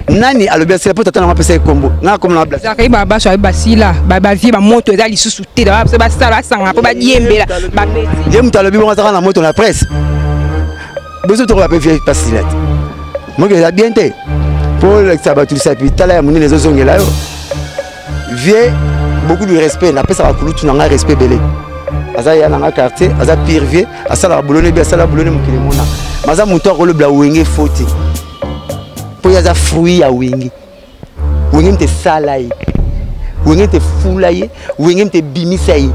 nani alobi asila po tata na mapesa ekombo nga comme na blase zakai baba so basila baba vie ba moto ezali susu te ba sala sanga po ba diembela ba peti ye mutalobi bonga saka na moto na presse beso to ba pe vie pasila moi que ça bien te pour l'exabatou ça puis tala ya munene zozongela yo vie beaucoup de respect na pesa ba kulutu na respect belé aza ya na quartier aza pire vie asala bolone bi asala bolone mukile mona maza muto ko le bla wenge foti po ya za fruit ya wenge wenge mte salai wenge mte fulaye wenge mte bimisai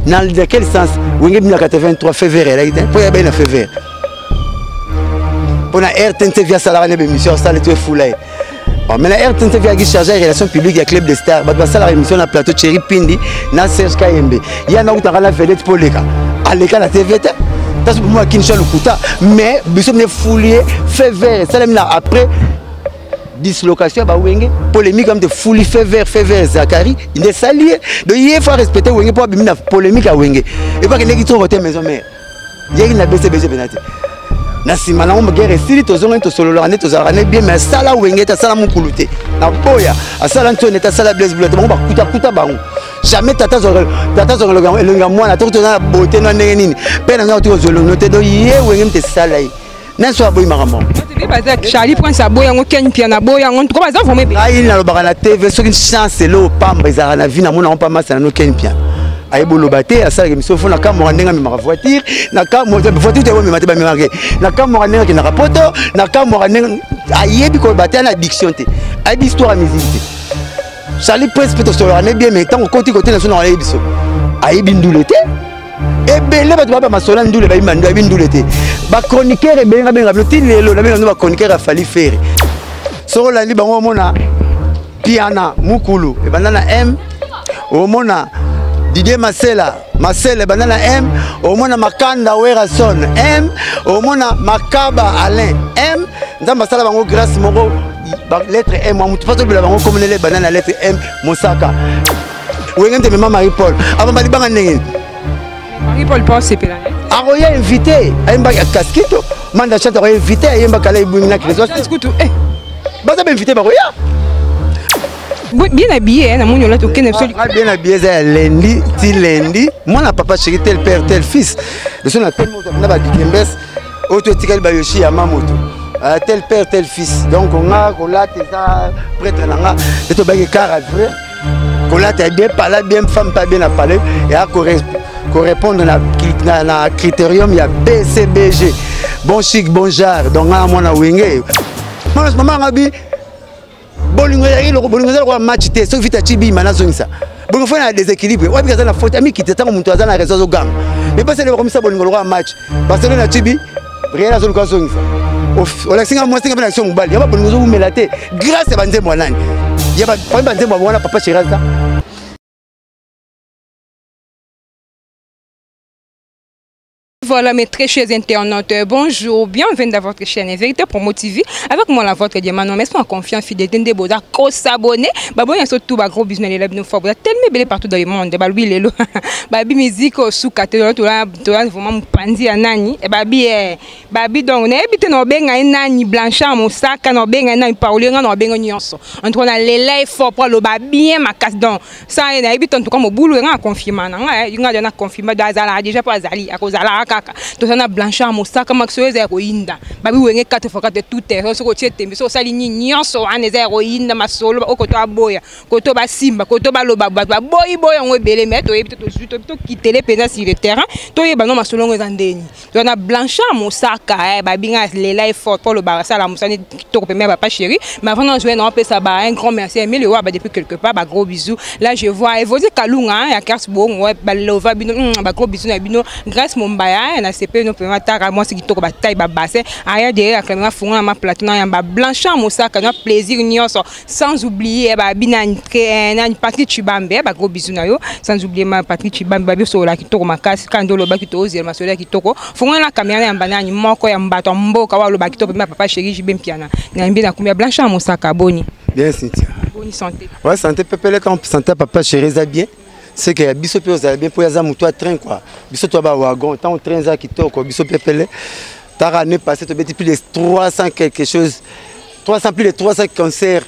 dans quel sens wenge bina 83 février là po ya bena février pour la RTNC via salarié de mission ça le tout fulaye mais la RTNC via chargé relations publiques et club de stars ba salarié mission na plateau Cherry Pindi na Serge Kayembe ya na utaka la vedette poleka aleka la TVT parce que moi qui ne suis le kuta mais biso ne foulier fait vert ça là après dislocation ba wenge polémique comme de fouli fait vert Zakari il est salié donc il faut respecter wenge pour bimina polémique à wenge et pas que les qui sont voté maison mère il na BCBG benati na sima na mo guerre sili tozonga to solo lane to zarane bien mais sala wenge ta sala mukulute na boya asala ntone ta sala blaze bleu to ba kuta bango jamais tata zoro le mwana to na beauté na nini pe na to zolo note do ye wenge mte sala yi na so aboyi makambo Charlie prend sa boya ngo ken pia na boya ngo to ba za vome ai na lo bakana TV so une chance lo pamba izara na vie na mona on pas massa na no ken pia ay bolobate asala émission fona ka mo ndenga mi ma voiture na ka mo voiture te mi mate ba mi marqué na ka mo ndenga ki na rapoto na ka mo ndenga ayebi ko bate na addiction te ay bi histoire musique Charlie Prince peut se rendre bien mais tant côté na so na ayebi so ayebi ndulete e bele ba ba masola ndule ba imando ayebi ndulete ba chroniqueur e benga benga bloti lelo na benga no ba chroniqueur a fali faire so la li bango mona piana mukulu e bandana M o mona Didier Marcela banana M au mona Makanda Werason M au mona Makaba Alain M nzamba sala bango grâce moko lettre M moi mutu pas bila bango comme les banana lettre M Mosaka wengente mama Marie Paul avant bali banga ndenge Marie Paul passe pela aroya invité ayemba casquito manda chata aroya invité ayemba kala ibumina kilezo casquito baza ba invité baroya bien habillé na monyo là to ken bien habillé ça lundi moi na papa chéri tel père tel fils de son tel moto na ba dikembes auto tikali ba yoshi ya mamoto tel père tel fils donc on a colate ça prêtre nanga et to ba car vrai colate bien parler bien femme pas bien à parler et à correspondre na critérium il y a BCBG bon chic bon genre donc moi na wenge moi maman ngabi bolingo za ko match te so vita chibi mana zongisa bolingo fona déséquilibre wa bikaza na faute ami kiteta ko muntu azana réseau gang mais pas le comme ça bolingo ko match Barcelona chibi Real zo ko zongisa o la singa mo singa bana action mobile ya bolingo zo melate grâce à banze mwanani ya ba banze mwana papa Chiraza. Voilà mes très chers internautes, bonjour, bienvenue dans votre chaîne Vérité Promo TV. Avec moi la vôtre Diamant, mais en confiance fidèle de Boda, qu'on s'abonne. Babou y a surtout ba gros business les nous faut tellement belle partout dans le monde. Babi lelo, babi musique sous cathédrale tout là vraiment pandi anani et babi donc on habite no benga nani blanchard mon sac no benga nani parler no benga nyonso. Entre on a les lèvres fort pour le babi ma casse donc ça on habite en tout cas mon boulot en confinement nga y a déjà confinement d'azala déjà pas azali à cause ala to sana blanchard mosaka maxo za roinda babi wenge 4x4 tout terre so ko tiete so sali nyonso ane za roinda masolo okoto aboya koto ba simba koto ba loba ba boy ngo ebele mais to yebi to kitele pena sur le terrain to yeba no masolo ngo za ndeni to na blanchard mosaka babi nga lela effort pour le barasa la musani to ko pemé ba chéri mais avant de jouer non pesa ba un grand merci mais le wa ba depuis quelque part ba gros bisous là je vois Evodi Kalunga ya carte bon ba lova bino ba gros bisous na bino grâce Mombaya na CP no pema taka moi c'est qui toko ba taille ba bassin aya derrière la caméra fond ma plateau na ba blanchard mosaka na plaisir nyonso sans oublier ba bina na Patrick Chibambe ba gros bisous na yo sans oublier ma Patrick Chibambe ba biso la ki toko makasi kandolo ba ki to ozel ma sola ki toko fond na caméra ya banani moko ya mbato mboka wa lo ba ki toko ma papa chéri jibem piana na mbi na kumia blanchard mosaka boni bien Cynthia boni santé ouais santé pepele quand santé papa chéri za bien c'est que biso pe oza bien pour yaza muto a train quoi biso to ba wagon tant train za kitoko biso pepele ta année passée to beti plus de 300 quelque chose 300, plus de 300 concerts.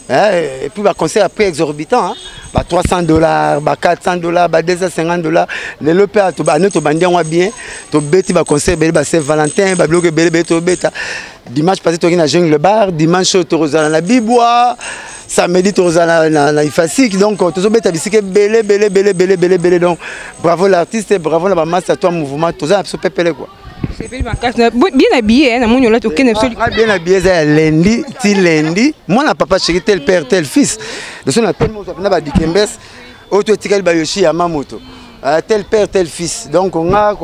Hein, et puis, concert à prix exorbitant. Hein. $300, $400, $250. Les lopés, tu vas bien. Tu vas concert, Saint-Valentin, dimanche passé, tu as le bar. Dimanche, tu as la Bibois. Samedi, tu as la Ifasik. Donc, tu as belé. Donc, bravo l'artiste et bravo la masse à toi, mouvement. Tu as absolument pépélé quoi. Bien habillé, hein, bien habillé, c'est lundi. Moi, na papa chéri, tel père, tel fils. De son appel, moi, je Dikembes, auto tikal bayoshi à Mamoto. Tel père, tel fils. Donc, on a,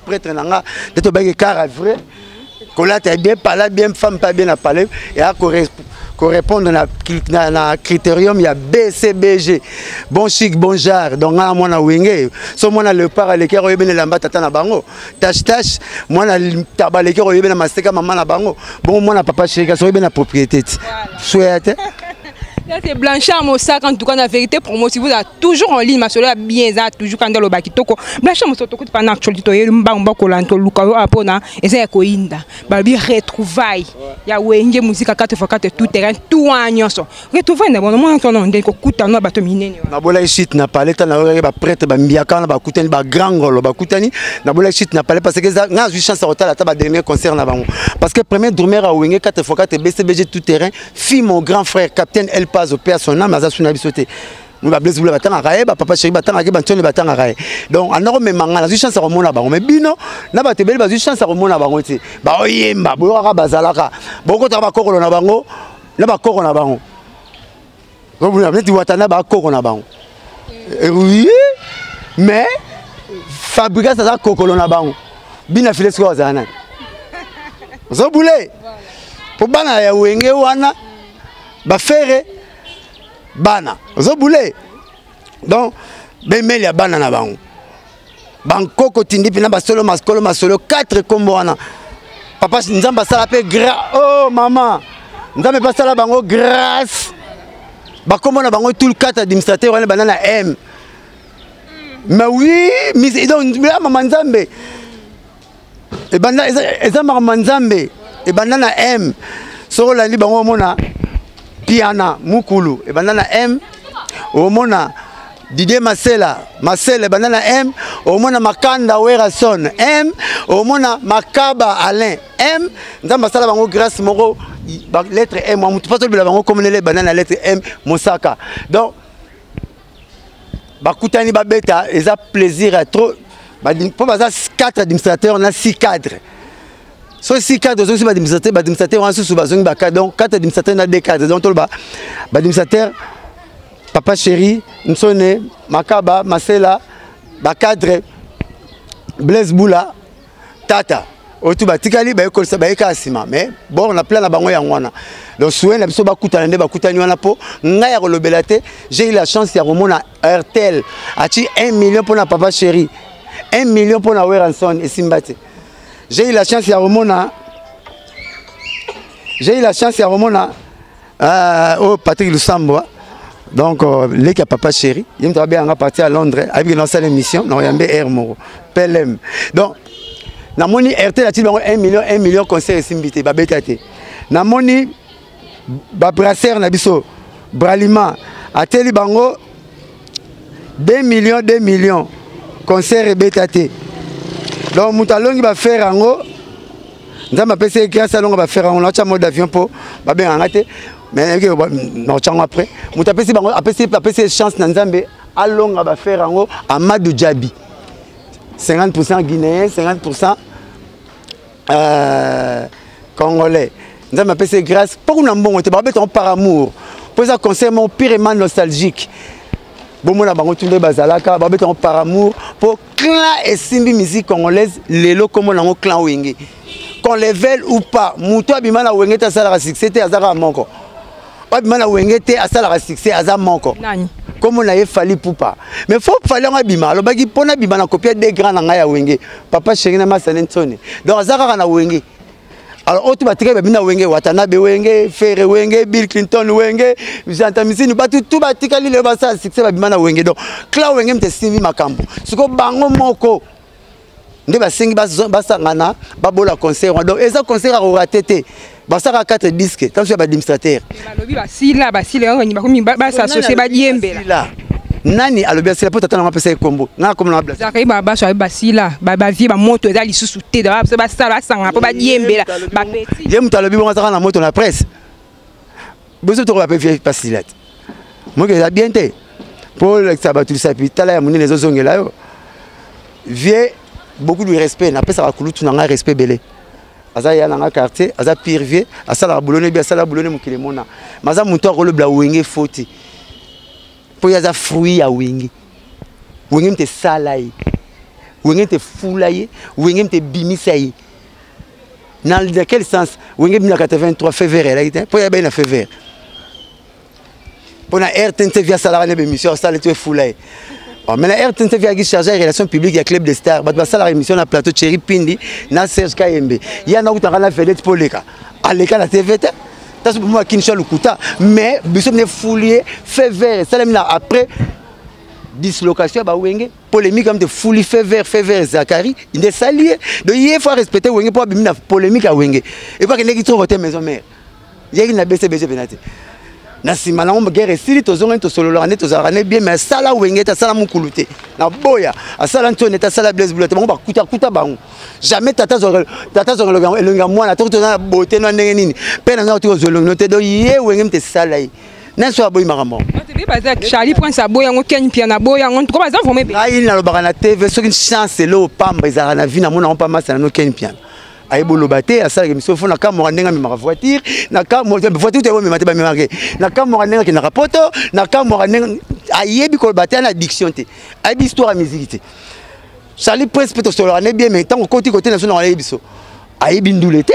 prêtre, on a, de car vrai. Qu'on a bien parlé, bien femme, pas bien à parler. Et à correspondre à un critérium, il y a BCBG. Bon chic, bon genre. Donc, moi, on a wingé. So, moi, on a le par à l'équerre, on a bien l'amba, tata na bango. Tâche, moi, on a le tabac, l'équerre, on a bien la mastéka, maman na bango. Bon, moi, on a papa chéri, on a bien la propriété. Souhaite. C'est Blanchard Mossack, en tout cas, la vérité, pour moi, si vous êtes toujours en ligne, ma soeur bien, toujours quand dans le bakitoko. Blanchard Mossack, pendant que tu es mbamba kolanto, lukao apona, et c'est koinda. Babi retrouvaille. Ya wenge musique à 4x4 tout terrain, tout en nyonso. Retrouvaille, d'abord, moi, on a un coup na batomine. Na bola shit na palais, na ba prêtre, ba mbiaka, na ba kutani, ba grand rôle, ba kutani. Na bola shit na palais parce que ça, na chance à hôtel à taba dernier concert na bango. Parce que premier dormir à wenge 4x4 BCBG tout terrain, fille mon grand frère, capitaine El Paz au père son âme, à son bisoté. Nous avons besoin de papa chéri, donc, on a même mangala, j'ai chance à remonter à mais bino, n'a pas tebel, j'ai chance à remonter à bango. Bah, oyemba, boura bazalaka. Beaucoup de rabakoro na bango, n'a pas corona bango. Donc, vous avez dit, watana ba corona bango. Oui, mais, fabriquer ça, kokolo na bango. Bina filet sur Zana. Vous avez boulé. Pour bana ya wenge wana, ba faire. Bana, zo boulé. Donc, ben mais ya bana na bango. Bangkoko tindi pina basolo masolo 4 kombo wana. Papa nzamba sala pe oh maman. Nzamba pas sala bango grâce. Ba kombo na bango tout le 4 administrateur wana banana M. Mais oui, mais donc maman nzambe. Et bana eza maman nzambe et banana M. Soro la li bango mona Piana Mukulu et banana M au mona Didier Marcela banana M au mona Makanda Werason M au mona Makaba Alain M ndamba sala bango grâce moro lettre M on pas le bango comme les banana lettre M Mosaka donc bakutani babeta ils a plaisir à trop pour baza 4 administrateurs on a 6 cadres. So si cadre aussi administrateur en sous bazong baka donc 4 administrateurs na des cadres donc tolba administrateur papa chéri Nsone Makaba Marcela ba cadre Blaise Boula Tata otu batikali ba école ça ba ekasima mais bon on a plein na bango yangwana donc souhait na biso bakutana nde bakutani wana po ngai ya kolobelate j'ai eu la chance ya romona RTL ati 1 million pour na papa chéri 1 million pour na Weranson et Simbate. J'ai eu la chance à Romona. Au Patrick Lusambo. Donc, les papa chéri. Il me bien parti à Londres avec une seule émission. Non, il y a un Air Moro. PLM. Donc, na moni RT a 1 million conseil Simbité. Babétate. Na moni Brasser Nabiso. Bralima. A teli bango 2 millions. Conseil Bétate. Donc, Moutalongi va faire en haut. Nous avons appelé grâce à l'on va faire en haut. Mode d'avion pour. Bien, mais après. Nous avons appelé chance Nanzambe. Allons va faire en haut. Amadou Djabi. 50% Guinéen, 50% Congolais. Nous avons appelé grâce. Pour nous, on va par amour. Pour ça, conseil mon purement nostalgique. Bon, moi, je suis bazalaka, par amour pour clan et simbi musique congolaise, les lots comme on a clan wenge. Qu'on les veuille ou pas, mouto abimana wenge ta sala succès te azara monko. Abimana wenge te asala succès azara monko. Comme on a fallu pour pas. Mais faut falloir un abima. Le bagi pona bimana copier des grands nangaya wenge. Papa chéri na masanen tsone. Donc azara na wenge. Alors, autre bâtiment, il y a Wenge, Watanabe Wenge, Ferre Wenge, Bill Clinton Wenge, Jantamissi, nous battons tout bâtiment, il y a un succès, il y a Wenge. Donc, Cla Wenge, c'est Simi Makambo. Ce que Bango Moko, nous avons 5 Bassangana, Babola concert. Donc, ils ont concert à Roratete. basaka 4 disques tant que administrateur balobi basila ngoni bakomi s'associer badiembela nani alobi asila po tata na pesa kombo na comme na blasa zakai baso basila ba vie ba moto eza lisusu te da ba sala sanga po badiembela ba petit ye mutu alobi bonga na moto na presse beso to ba pe vie pasilat moi que ça bien te pour l'exabatu sapitala ya munene zozongela yo vie beaucoup de respect na pesa ba kulutu na respect belé aza ya na quartier aza pire vie asala boulone bien asala boulone mukile mona maza muntu akolo bla wenge foti po yaza fruit ya wenge wenge mte salai wenge mte fulai wenge mte bimisai dans quel sens wenge 1983 février là était po ya ben na février pour na RTNT via salarié de émission ça le fulai. Mais la RTNT via qui chargé relations publiques et club de stars bat ça la émission na plateau Thierry Pindi na Serge Kayembe il y a na utanga la vedette poleka aleka la TVT tas pour moi Kinshasa Lukuta mais biso ne foulier fait vert ça là après dislocation ba wenge polémique comme de fouli fait vert Zakari il est salié donc il faut respecter wenge pour bimina polémique à wenge et pas que ne qui trouve votre maison mère il y a une BCBG penate na sima na ngomba guerre sili tozonga to solo la to zarane bien mais sala wenge ta sala mukulute na boya asala ntone ta sala blaze bulete ngomba kuta bango jamais tata zo elonga mwana to na beauté na ndenge nini pe na to zo elonga te do ye wenge mte sala yi na so aboyi makambo te baza Charlie Prince aboya ngo ken pia na boya ngo to baza vraiment be ai na lobaka na TV so une chance lo pamba ezara na vie na mona pa masa na no ken pia ay bolobate asala ke miso fona ka mo ndenga mi ma voiture na ka mo voiture te mo mate ba mi marqué na ka mo ndenga ki na rapoto na ka mo ndenga ayebi ko bate na addiction te ay bi histoire musique te Charlie Prince peut solo ne bien mais tant côté na so na ayebi so ayebi ndule te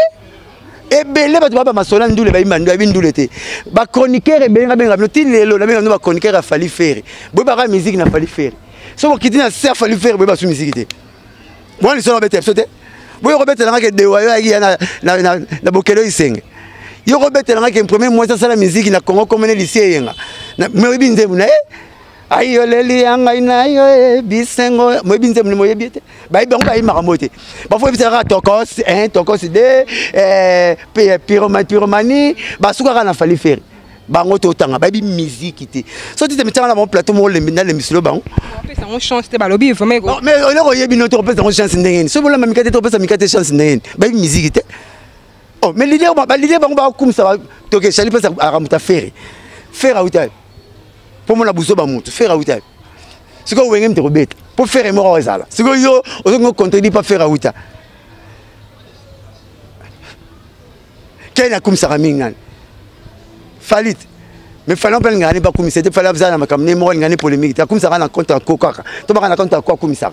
e belé ba ba masola ndule ba imba ndule te ba chroniqueur e benga benga no tilelo na benga no ba chroniqueur a fali faire bo ba musique na fali faire so ko kitina ser fali faire bo ba su musique te bon ils sont bête te oui, Robert Telanga de Wayo na Bokelo Iseng. Yo Robert Telanga qui premier mois ça la musique na Congo comme lycée yenga. Na moi binze muna ayo leli yanga ina yo bisengo moi binze muna moi biete. Ba ibe ngba imaramote. Ba fo bitera tokos de pyromanie ba suka na fali faire. Bango to tanga ba bi musique te. So tu te mettre na bon plateau mo le mina le mislo bango. On chance te balobi vraiment mais on a eu une autre chance ndengeni so bola mamikate to pesa mikate chance ndengeni ba musique te oh mais l'idée ba comme ça to ke Charlie pesa aramuta faire auta pour mon abuso ba mutu faire auta siko wenge mte robeta pour faire mo ozala siko yo ozongo contredit pas faire auta kena comme ça ramingan falit mais fallait pas ngani ba comme c'était fallait bazana makamne mo ngani polémique ta comme ça na compte coca to ba na compte quoi comme ça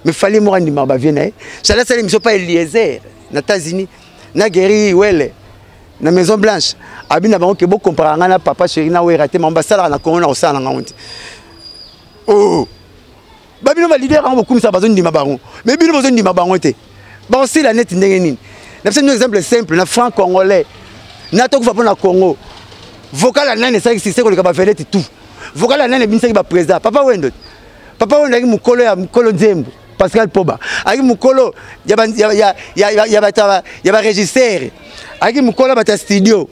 mais fallait mo ngani ba vienne ça là ça l'émission pas Eliezer na États-Unis na Gary Welle na Maison Blanche abina bango ke bo comparer na papa chéri na we raté mamba sala na Congo na osala na honte oh ba bino ba leader en comme ça bazon ndima bango mais bino bazon ndima bango te ba aussi la net ndenge nini na c'est un exemple simple na franc congolais na to ko fa na Congo vocal anane ça existe ko le ka fait tout vocal anane binsa ba président papa wendo aki mukolo ya mukolo Nzembo Pascal Poba aki mukolo ya ba régisseur aki mukolo ba studio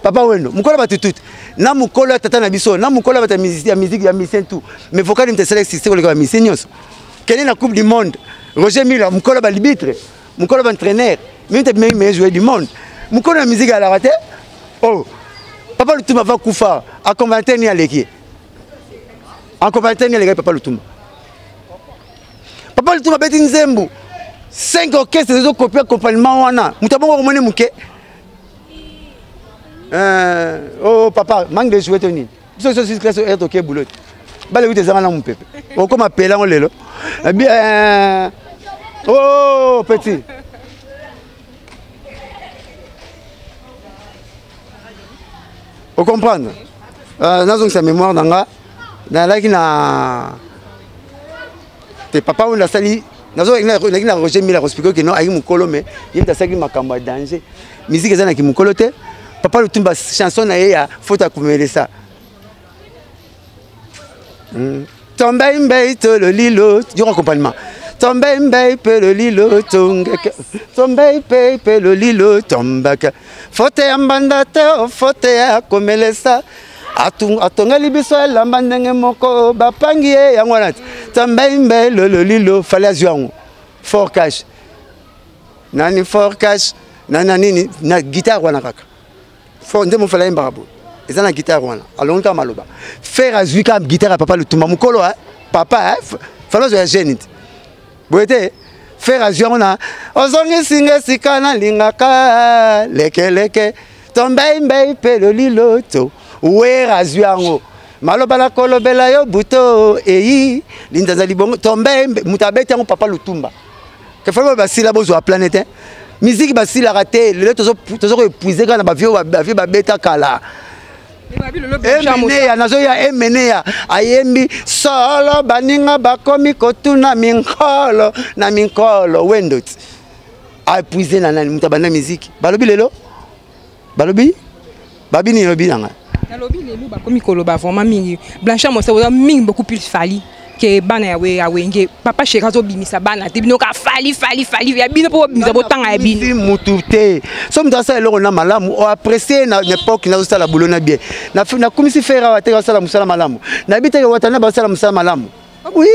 papa wendo mukolo ba tout na mukolo tata na biso na mukolo ba musique ya musicien tout mais vocal inte ça existe ko le ka musicien nyonso quelle la coupe du monde Roger Miller mukolo ba arbitre mukolo ba entraîneur même meilleur joueur du monde mukolo la musique à la raté. Oh, papa Lutumba va kufa a combattre ni aleki. En combattre ni aleki papa Lutumba. Papa Lutumba beti Nzembo. 5 orchestres de copier accompagnement wana. Mutabongo komone muke. Oh papa, manque de jouer toni. Biso so classe est OK boulot. Bale uti zanga na mpepe. O comme appeler on lelo. Bien oh petit. Vous comprenez? Dans sa mémoire, dans la papa, on a sali. Dans la Roger Miller, expliqué que non, avec mon colo, mais il y a des macamba danger. Musique, c'est un qui mon coloté. Papa, le tumba chanson, il y a faut accumuler ça. Tombe le lilo, du accompagnement. Tombembe pe le lilo tongaka. Tombembe pe le lilo tombaka. Fote ambanda te fote ya komelesa. Atonga libiso elamba ndenge moko bapangi ye yango wana. Tombembe le lilo fallait azwango. Fort cash. Nani fort cash. Nani na guitare wana kaka. Fort ndemo fallait mbarabo. Eza na guitare wana. Alonga maloba. Faire azwika guitare papa le tumba mukolo papa fallait zo ya jeune. Boete faire azwango na ozongi singa sikana lingaka leke tombembe pe le lilo to wera azwango maloba la kolobela yo buto eyi lindaza libongo tombembe mutabete ngo papa lutumba ke falo basila bozo a planète musique basila raté le tozo épuiser kana ba vieux ba beta kala Emeneya nazoya emeneya ayembi solo baninga bakomi kotuna minkolo na minkolo wendot épuiser na nani mutabana musique balobi lelo balobi babini lobi nanga nalobi lelo bakomi koloba vraiment mingi Blanchard Mossa oza mingi beaucoup plus fali ke bana ya wenge papa Chéri zo bimisa bana te bino ka fali ya bino po bimisa botanga ya bino mutute so mutasa eloko na malamu o apprécier na époque na sala bulona bien na komisi faire wa te sala musala malamu na bita yo watana ba sala musala malamu oui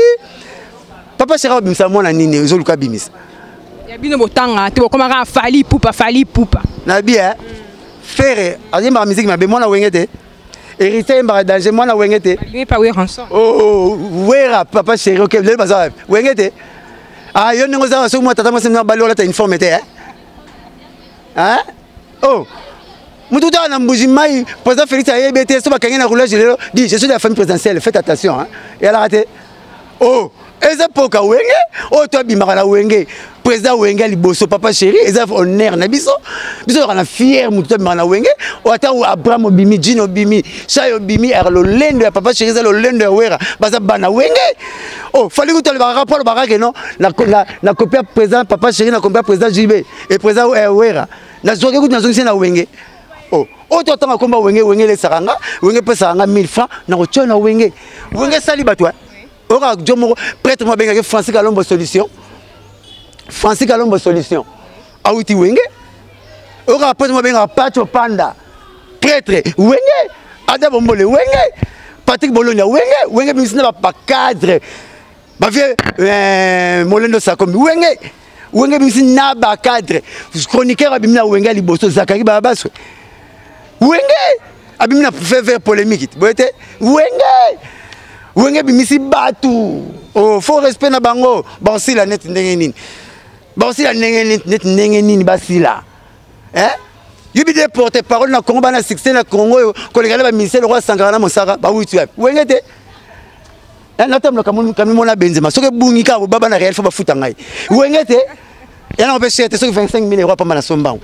papa Chéri zo bimisa mona nini zo luka bimisa ya bino botanga te bokoma ka fali pupa na bien faire azimba musique mabe mona wengete hérité mba danger mwana wengete mais pas oui rançon oh wera papa Chéri OK le baza wengete ah yo ningo za so mo tata mo semna balola ta uniforme te hein oh mutu ta na mbuji mai président Félix ayebete so bakanga na roulage lelo dit je suis de la famille présidentielle faites attention hein et elle a raté oh eza poka wenge oh toi bimaka na wenge président wenge liboso papa Chéri eza honneur na biso na fier mutu bimaka na wenge o ata Abraham Obimi Jino Obimi Chayo Obimi lo lendo ya papa Chéri lo lendo ya wera baza bana wenge oh fallait que tu le rapport baraka non na copie président papa Chéri na copie président JB et président wera na zoke ku na zongi na wenge oh toi tanga komba wenge le saranga wenge pesa nga 1000 francs na ko tshona wenge sali batwa ora jomo prêtre mo benga Francis Kalombo solution awuti wenge ora prêtre mo benga Pacho Panda prêtre wenge ada bombole wenge Patrick Bolonia wenge bisina ba cadre ba vie Molendo Sakombi wenge bisina ba cadre chroniqueur abimina wenge liboso Zakari Babaso wenge abimina faire polémique boete wenge bimisi batu oh faut respect na bango basila net ndenge nini basila hein yubi de porter parole na Congo bana succès na Congo ko legala ba ministère le roi Sankara na Mosaka ba wuti wenge te na tamlo kamu mona Benzema soke bungi ka baba na réel fo ba futa ngai wenge te yana opeshe te soki 25,000 euros pa mana sombango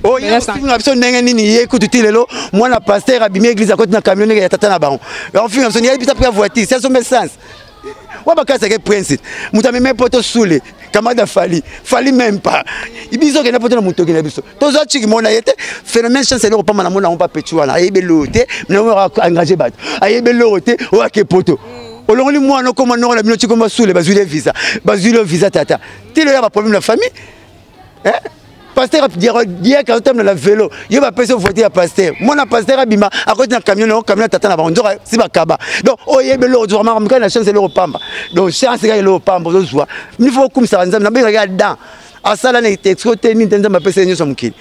oh ya finga biso ndenge nini ye kututi lelo mwana pasteur abimi église à côté na camion ya tata na bango en finga biso ya bita pour voiture c'est son message wa bakasa ke prince mutami même poto soule kamada fali même pas ibiso ke na poto na mutoki na biso tozo chiki mona yete phénomène chance le pa mana mona on pa petua na ayebe lote na engagé bato ayebe lote o ke poto olongoli mwana koma noko la minoti koma soule bazule visa tata tilo ya ba problème la famille hein pasteur dire quand on la vélo il va passer voiture à pasteur mona pasteur abima à côté d'un camion tata na bango si ba kaba donc oyebe lo vraiment mka na chance le pamba donc chance ga le pamba zo zwa il faut comme ça nzambe na be regarde dans asala na texte te ni nzambe pesa nyo so mukili.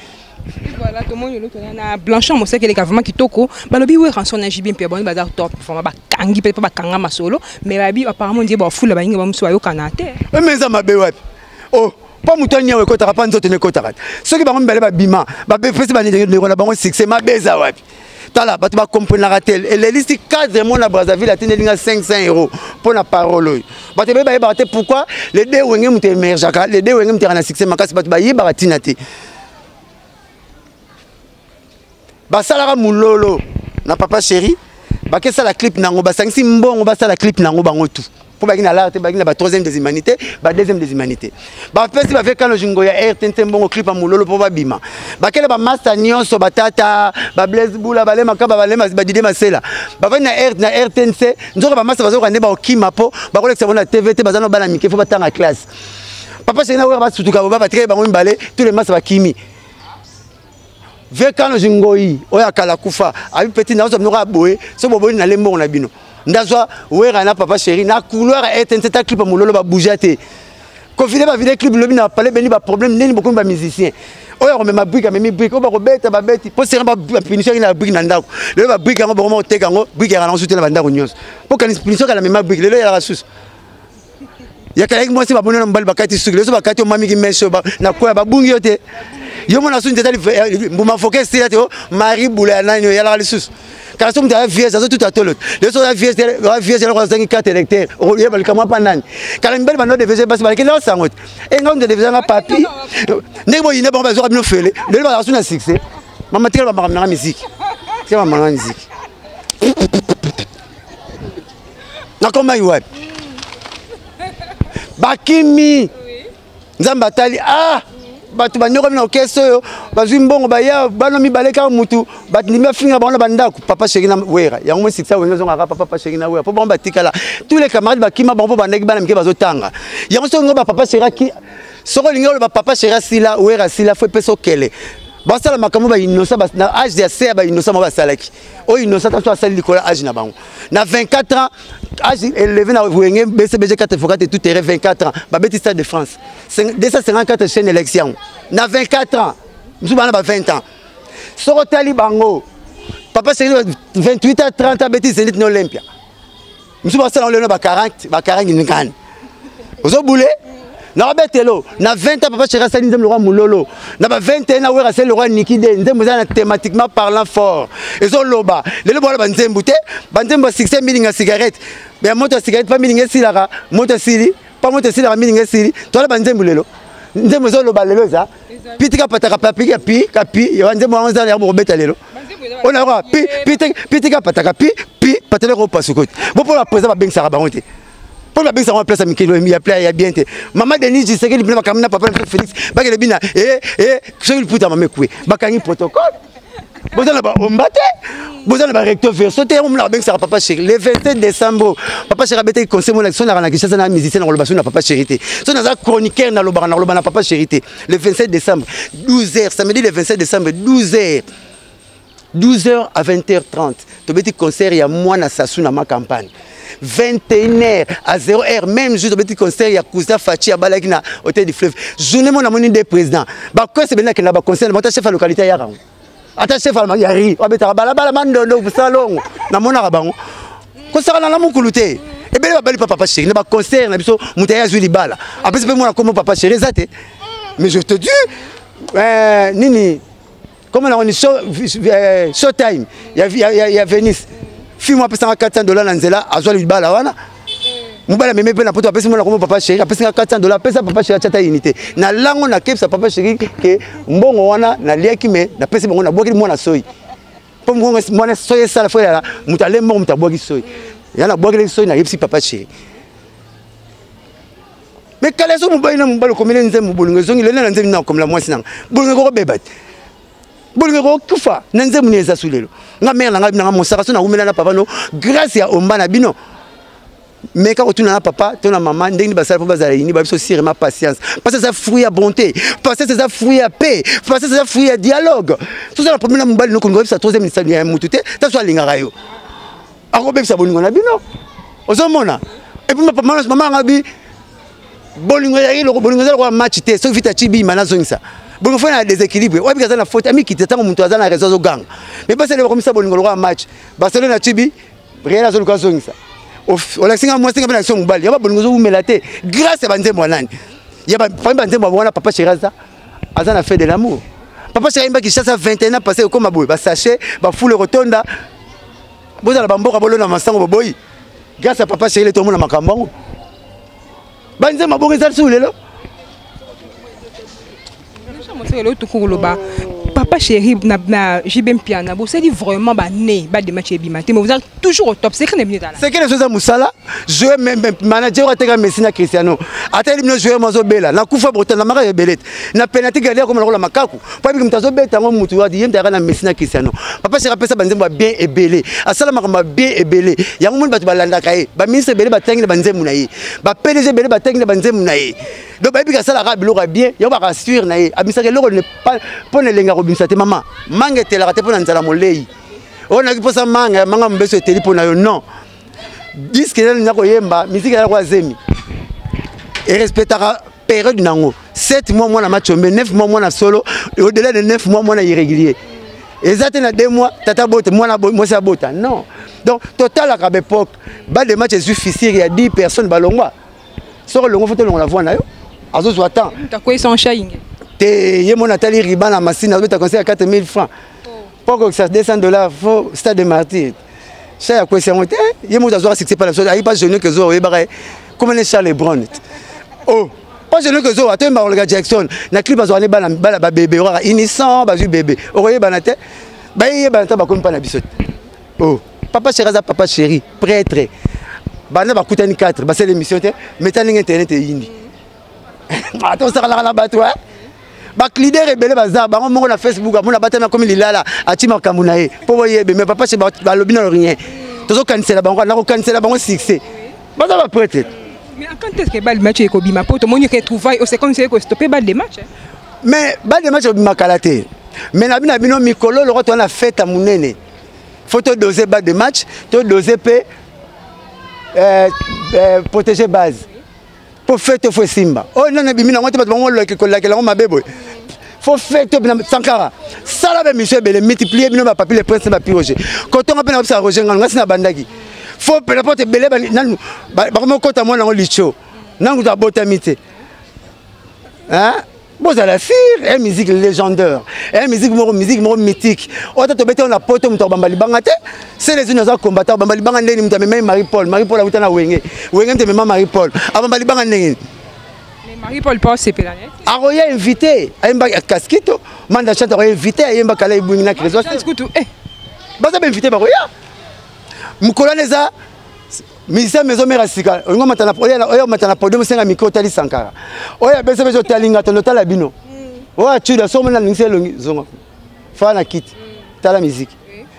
Voilà, tout le monde a Blanchard Mossa qui est vraiment qui toko. Balobi ouais rançon na JB pe bon bazar top format ba kangi pe ba kanga masolo mais babi apparemment dit ba fula ba inga ba mso ayo kanate. Mais ça ma be wapi. Oh, pas mutanya we kota pa nzoto ne kota kat. Ceux qui ba mbele ba bima, ba be pesi ba ni de na bango succès ma beza wapi. Tala ba ba comprendre la tel et les listes cadre mon na Brazzaville a tenu 500 euros pour la parole. Ba te be ba te pourquoi les deux wenge mute emergaka, les deux wenge mute na succès makasi ba yi ba tinate. Basalara mulolo na papa Chéri bakesa la clip nango basangisi mbongo basala clip nango bango tout pour bagina l'art bagina ba troisième des humanités ba deuxième des humanités ba pesi ba fait quand le jingo ya RTNT mbongo clip à mulolo pour ba bima ba kele ba master nyonso batata ba Blaise Bula ba le makaba ba le ba Didé Masela ba va na RTNC nzoka ba master bazo kande ba okima po ba koleksa bona TVT bazano bana mike faut batanga classe papa c'est na wa ba sutuka ba très ba mbale tous les masters ba kimi vekano jingoi oya kala kufa abi petit na ozo boye so bobo na lembo na bino ndazwa wera na papa chéri na couloir etente ta clip mulolo ba bougate ko vile ba vile clip lobi na parler beni ba problème neni beaucoup ba musicien oya ko mema brique memi brique ba ko beta ba beti po sera ba punition na brique na ndako le ba brique ngo bomo teka ngo brique ya na soutenir ba ndako nyonso po kan punition kala mema brique le ya la sus ya kala moi si ba bonona mbali bakati suki le so bakati o mami ki mesho ba na ko ba bungi yote yo mona sunte tali mbuma focus tila te Marie Boula nani ya la sus car somme ta vieux ça tout à tolot le so la vieux la 54 électeurs o ye bal kama panani car mbele bano de veze basi balike la sangot e ngom de veze nga papi nebo yine bon ba zo bino fele le ba suna succès mama tela ba na musique c'est mama na musique na koma yiwap bakimi nzamba tali batu banyoko na okeso bazwi mbongo baya bano mibaleka mutu batindima finga bana bandako papa chéri na wera yango mo sikisa wenga zonga papa chéri na wera po bon batikala tous les camarades bakima bon po bandeki bana mike bazotanga yango so ngo ba papa chéri ki soko lingolo ba papa chéri sila wera sila fo peso kele basala makambo ba innocent na âge de ser ba innocent ba salaki o innocent ta so asali likola âge na bango na 24 ans âge élevé na wenge BCBG 4 fois tout terrain 24 ans ba beti stade de France 254 chaîne élection na 24 ans nous bana ba 20 ans soko tali bango papa c'est 28 à 30 ans beti Zénith na Olympia nous basala le ba 40 ngane ozo boulé na betelo na 20 ans papa chéri sali ndem le roi mulolo na ba 21 na wera c'est le roi Nikide ndem za na thématiquement parlant fort ezo loba le loba ba nzembu te ba nzembu 6 milinga cigarette mais moto cigarette pas milinga silaka moto sili pas moto silaka milinga sili to ba nzembu lelo nzembu zo loba lelo za pitika pataka papi kapi yo nzembu wanza ya mo beta lelo on a pitika pataka pi patele ko pasukoti bo pour la présenter ba beng sara bango te pour la bise en place à Mikelo il y a plein il y a bien maman Denis je sais que il plein kamina papa Félix ba ke bina so il puta maman kwe ba kangi protocole bozana ba ombate bozana ba recto verso te on la bise papa chéri le 27 décembre papa chéri bete conseil mon action na kishasa na musicien na lobasuna na papa chéri so na za chroniqueur na loba na papa chéri le 27 décembre 12h samedi le 27 décembre 12h à 20h30 to beti concert ya moi na sasu na ma campagne 21h à 0h même jour de petit concert ya Kouza Fachi à Balagina hôtel du fleuve journée mon amoni des présidents ba quoi c'est bien que na ba concert mon chef à localité ya rango ata chef à yari ba beta bala mandondo salon na mona bango ko sala na mukuluté e bele ba bali papa chéri na ba concert na biso mutaya zuli bala après c'est moi comme papa chéri zate mais je te dis nini comme on est show time il y a Venice fille-moi pesa $400 na nzela azwa libala wana mubala meme pe na poto apesi mona comme papa chéri apesi $400 pesa papa chéri chata unité na lango na kepsa papa chéri ke mbongo wana na liaki me na pesi bongo na boki mona soyi po mbongo mona soyi sala fo ya mutale mbongo mutaboki soyi yana boki soyi na yepsi papa chéri mais kala so mubala mubala komile nzembu bulungu zongi lena nzembu na komla mwasi nanga bulungu ko bebati bolingeko kufa na nzembu neza sulelo nga mère nga bina mosaka so na umela na papa no grâce ya omba na bino meka ko tuna na papa tona maman ndenge basala po bazala ini ba biso sire ma patience parce que ça fruit à bonté parce que ça fruit à paix parce que ça fruit à dialogue tout ça la première mbali no kongo ça troisième ministère ya mutute ta so linga rayo ako be ça bolingo na bino ozomona et puis maman nga bi bolingo ya ilo bolingo za ko match te so vita chibi mana zongisa bon faut un déséquilibre ouais parce que la faute ami qui te tango muntu azana réseau gang mais pas c'est le comme ça bolingo le match Barcelone chibi rien azolo ka zongisa o la singa moi singa na action mobile yaba bolingo zo melate grâce à banze mwanani yaba banze mwana papa Chiraza azana fait de l'amour papa Chiraza qui chasse 21 ans passé comme aboy ba sachet ba foule rotonda bozala bamboka bolona masango boboyi grâce à papa Chiraza tout le monde na makambo banze mabongo za sulelo papa chéri na JB Mpiana vous savez vraiment ba né ba de match ebimate mais vous êtes toujours au top c'est que n'est c'est que les choses à Moussala jouer même manager à Tega Messi na Cristiano ata lui jouer mozo bela na kufa botan na maka belete na penalty galia comme la makaku pa bi mtazo beta ngo mutu wa di yenda na Messi na Cristiano papa chéri pesa banzemba bien ebelé asala makamba bien ebelé yango mun batu balanda kai ba ministre belé batangi banzemu na yi ba PDG belé batangi banzemu na yi donc ba bi ka sala ka biloko bien yo ba rassurer na yi abisaka loko ne pas pour les lenga robinsa te maman manga te la rate pour nzala molei on a qui pour ça manga mbeso te pour na yo non disque na ko yemba musique ya kwa zemi et respectera période nango 7 mois moi na match 9 mois moi na solo et au-delà de 9 mois moi na irrégulier exactement na 2 mois tata bota moi na moi ça bota non donc total à cap époque ba de match suffisant il y a 10 personnes balongwa sur le faut te la voix na yo azo so attend ta quoi son chaing te mon Nathalie Riban la machine tu as conseillé à 4000 francs pour que ça descende $, faut stade de martyr ça a quoi c'est monté mon azora c'est pas la chose il pas jeune que zo comme les Charles Brown oh pas jeune que zo attends Marolga Jackson na clip azora bala bébé ora innocent ba bébé oye banate ba yeba ba comme pas na bisote oh papa chéri prêtre bana ba kutani 4 ba c'est l'émission te metani internet et indi attends ça la batwa ba leader rebelle baza bango mongo na Facebook amona batana comme lilala atima kamuna e po yebe mais papa c'est ba lobby na rien tozo cancela bango na ko cancela bango succès baza ba prêtre mais quand est-ce que ba le match e ko bima poto monyo ke trouvaille au second c'est ko stopper ba le match mais ba le match bima kalaté mais na bino mikolo le retour na fête à munene photo doser ba de match to doser pe protéger base pour faire te faut simba oh non non bimina ngoti bango lo ke kola ke la ma bebo faut faire te bina sankara sala be monsieur bele multiplier bino ba papier le prince ba piroger quand on appelle ça roger ngasi na bandaki faut pe porte bele nanu ba ko kota mo na ngo licho nangu za botamité hein bon ça la fire et musique légendaire et musique mythique autant to bete on a poto mto bambali bangate c'est les unes combattants bambali banga ndeni mta même Marie-Paul a utana wenge mte même Marie-Paul bambali banga ndeni mais Marie-Paul pas c'est pélanette aroya invité ayemba casquito manda chante aroya invité ayemba kala ibungi na krezo casquito baza ba invité baroya mukoloneza Misa maison mère sika ngo matana oya matana podium senga miko tali sankara oya bese bezo talinga tono tala bino oya chuda so mona ningse longi zonga fa na kit tala musique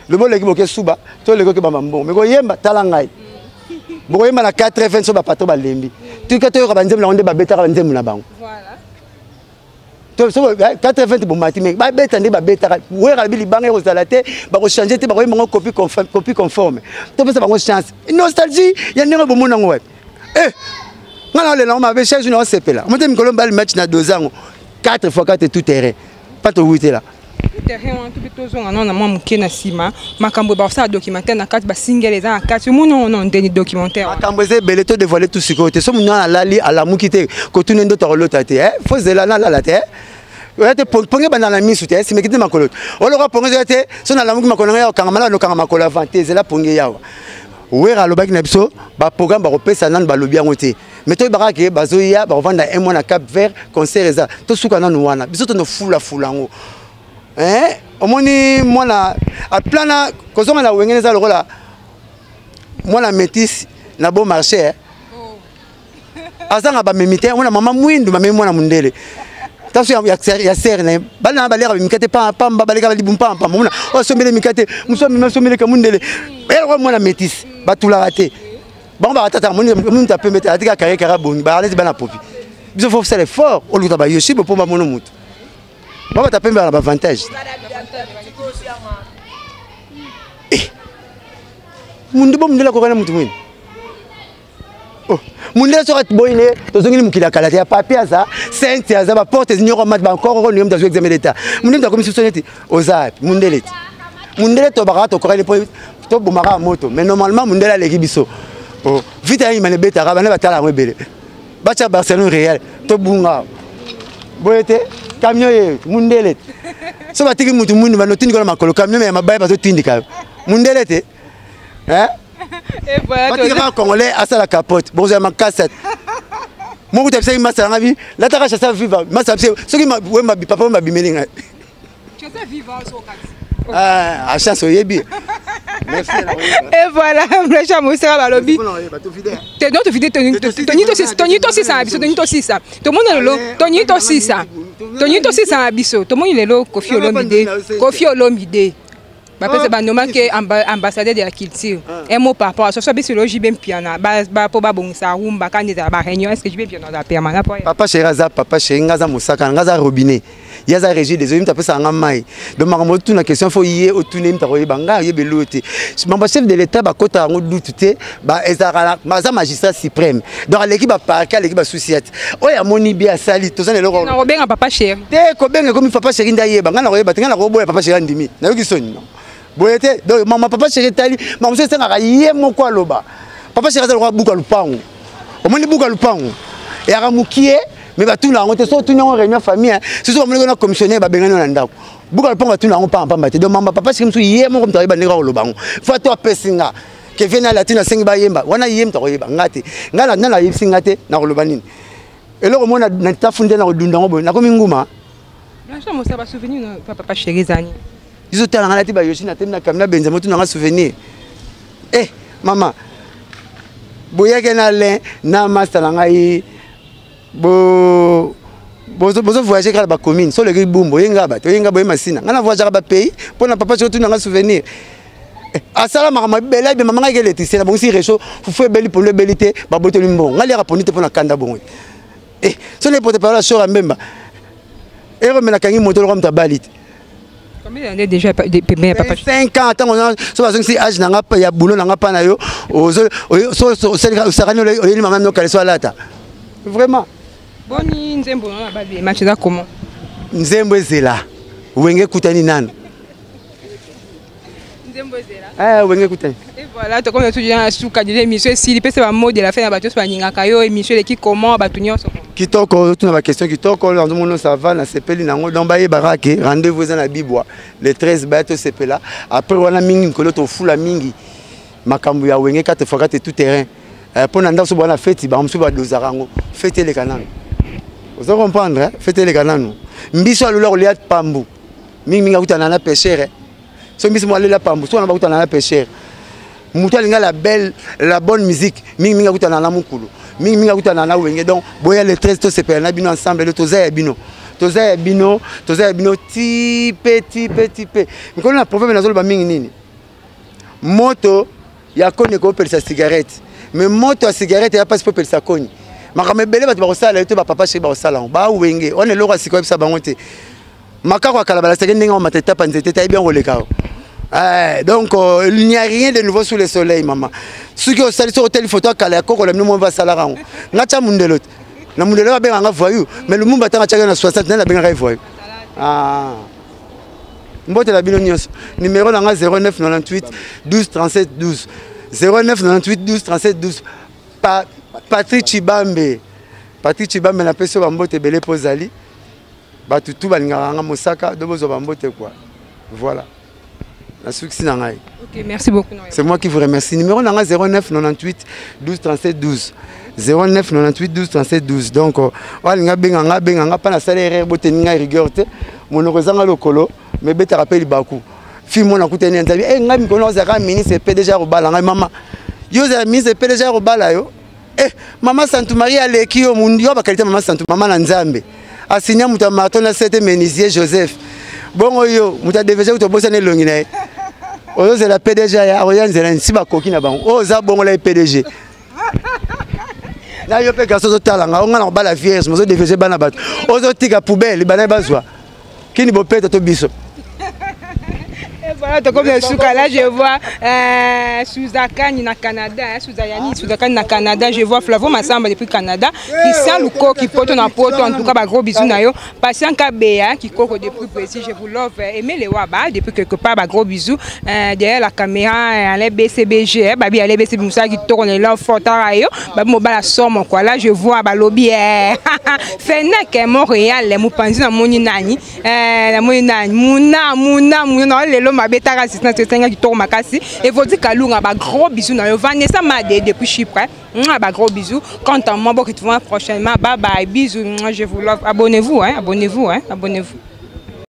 le bon leki boke suba to leko ke bamba mbongo meko yemba tala ngai boko yemba na 4 FM so ba pato ba lembi tuka to ka banzem la onde ba beta ka banzem na bango voilà to so 4 FM bo mati me ba beta ndi ba beta we ka bili banga ko zalate ba ko changer te ba ko yemba copie conforme to pesa bango chance nostalgie ya ndenge bo mona ngwa ngana le na ma be charge no sepela mo te mikolo mbali match na 2 ans 4 x 4 tout terrain pas to wuite là terrain on tout tozonga non na moke na sima makambo ba ça documentaire na kati ba single za kati mono non ndeni documentaire makambo ze bele to dévoiler tout ce côté so mona lali ala mukite ko tune ndo to lotate faut zela na la te ote ponge bana na misu te si mekite makolo oloka ponge te so na la muki makolo ya kangama no kangama makolo avanté zela ponge yawa wera lobaki na biso ba programme ba repesa nan ba lobi yango te mais to ba ke bazoya ba vendre un mois na Cap Vert concert eza to suka nanu wana biso to no fula ngo omoni mwana a plana kozonga na wengene za lokola mwana métis na bon marché azanga ba memite mwana mama mwindu mama mwana mundele taso ya ser na bana balera mikate pamba baleka libumpa pamba mona o sombele mikate musomele ka mundele ero mwana métis batula raté bon ba tata moni ta pemete atika kare bongi ba alezi bana popi biso faut faire fort o luta ba yoshi bo pomba mono mutu baba ta pembe na ba avantage mundu bom ndela ko kana mutu mwini oh mundela so boyine tozongini mukila kala ya papier za sainte za ba porte nyoko mat ba encore ko nyom dazo examen d'état mundu ta commission soneti ozap mundeleti mundele to baka to korele to bomaka moto mais normalement mundela leki biso oh vite ayi mane beta ka bana batala ngwebele bacha Barcelone Real to bunga boyete camion ye mundele so batiki mutu mundu banotini ko makolo camion me mabaye bazo tindika mundele te et voilà batiki congolais asa la capote bon j'ai ma cassette mon tu sais massa ngabi la ta racha ça viva massa ce qui ma papa ma bimelinga tu Ah, chance oyebi. Merci. Et voilà, le chat Moussera Balobi. T'es non, tu vidéo, Tonito 600 abisso, Tonito 600. Tout le monde est là, Tonito 600. Tonito 600 abisso, tout le monde est là, Kofi Olomide. Kofi Olomide. Parce que c'est normal que ambassadeur de la culture. Un mot par rapport à ça, c'est le JB piano. Pour babon ça rumba quand il y a la réunion, est-ce que JB piano da permanent? Papa Cheraza, papa Chengaza Moussaka, Ngaza robinet. Il y a la régie des hommes, tu as fait ça en maille. Donc, je me question, il faut y aller au tunnel, tu as fait banga, il y a belouté. Mon chef de l'État, bah quand on doute, bah ezara, magistrat suprême. Donc l'équipe a parqué, l'équipe a souciate. Oh ya moni bien sali, tout ça ne le rend. Non, Robin a papa chéri. T'es comme papa chéri d'ailleurs, bah on a royé, bah t'es un robot papa chéri ndimi. N'a eu qui sonne non. Boyete, donc maman papa chéri tali, maman c'est un raillé mon quoi loba. Papa chéri ça le roi bouga le pain. Au moins le bouga le pain. Et aramukié. Mais bah tout là on te sort tout en réunion famille c'est sûr on a commissionné ba bengano na ndako buka le tout là on pas mbate donc maman papa c'est comme hier mon comme travailler ba ndeka lobango fa toi pesinga que vient à la tina sengi ba yemba wana yem to yeba ngate ngala na yipsinga te na lobanini et là on a na tafunde na dunda ngo na komi nguma je me ça va souvenir papa chéri zani izo tala ngala ti ba yoshi na temna kamna benza motu na souvenir eh maman boyake na le na master ngai bozo voyager à la commune sur le bumbo yenga ba to yenga boy masina ngana voyager ba pays pour na papa surtout na souvenir asala mama bela be mama ngeke letisé na bonsi réchaud faut beli pour le belité ba boto limbo ngali raponi te pour na kanda bongo so ne porte parole sur mbemba et remena kangi moto comme ta balite combien d'années déjà papa 5 ans tant on a so si âge na ngapa ya boulot na ngapa na yo so sarani o maman no kale so alata vraiment. Boni nzembo na babi match là comment? Nzembo zela. Wenge kutani nani? Nzembo zela. Wenge kutani. Et voilà, to comme tout dans suka de l'émission si peut c'est mot de la fin na bato pa ninga kayo émission qui comment batu nyonso. Kitoko tout na ba question kitoko dans monde ça va na sepeli nango dans baye barake rendez-vous na Bibwa le 13 bato sepela après wana mingi nkolo to fula mingi makambu ya wenge 4x4 tout terrain. Pour nanda so bona fête ba msuba dozarango fête les canons. Vous comprenez fête les canons. Mbiso alolo liat pambu. Mingi ngakutana na pêcheur. So mbiso mo la pambu so na bakutana na pêcheur. Mutu alinga la belle la bonne musique mingi ngakutana na mukulu. Mingi ngakutana na wenge donc boya le 13 to sepela na bino ensemble le toza bino. Toza bino ti petit. Mikolo na problème na zolo ba mingi nini. Moto ya kone ko pelisa cigarette. Mais moto à cigarette ya pas pour pelisa koni. Makame bele ba bakosala to ba papa chez ba osala ba wenge on est loko sikoy bisa bangote. Makako kala bala seke ndinga mateta panzete ta bien roleka. Donc il n'y a rien de nouveau sous le soleil maman. Ce qui au sali sur hôtel photo kala koko la mino va sala rango. Ngacha mundelot. Na mundelo ba benga voyou mais le mumba tanga tchaka na 60 na benga voyou. Mbote la bino nyos. Numéro na 09 98 12 37 12. 09 98 12 37 12. Patrick Chibambe na peso bambote belé pozali. Batutu balinganga mosaka do bozo bambote quoi. Voilà. La succès nangai. OK, merci beaucoup. C'est moi qui vous remercie. Numéro nanga 09 98 12 37 12. 09 98 12 37 12. Donc walinga benganga pa na salaire bote ninga rigueur te. Monokozanga lokolo mais beta rappel baku. Fi mona kuteni nzabi ngami kono zaka ministre PDG robala ngai mama. Yo za ministre PDG robala yo. Maman Santou Marie aleki yo mundi yo bakalite maman Santou maman na Nzambe. Asinya muta matona 7 menisier Joseph. Bongo yo muta DVG to bosa ne longi na. Oyo c'est la PDG ya Royan Zelensky si ba koki na bango. O za bongo la PDG. Na yo pe gaso zo talanga onga na bala vierge mozo DVG bana bato. Ozo tika poubelle bana bazwa. Kini bo peta to biso. Voilà, comme le souka là, je vois Souzakani na Canada, Souzayani, Souzakani na Canada, je vois Flavo Massamba depuis Canada, Christian Luko qui porte en poto, en tout cas, bah, gros bisous na yo, Patient Kabea qui coco depuis précis, je vous love, aimez les waba, depuis quelque part, bah, gros bisous, derrière la caméra, les BCBG, babi, les BCB Moussa qui tourne les love photo à yo, bah, mon bala somme, quoi, là, je vois, bah, lobby, Fennec, Montréal, les moupanzi na moni nani, la moni nani, mouna, les lomas, bêta assistance qui tourne ma casse et vous dites qu'à l'ouvre un gros bisou dans le Vanessa Madé depuis Chypre, un gros bisou. Quant à moi, bon, prochainement, bye bye, bisous, je vous love, abonnez-vous, abonnez-vous.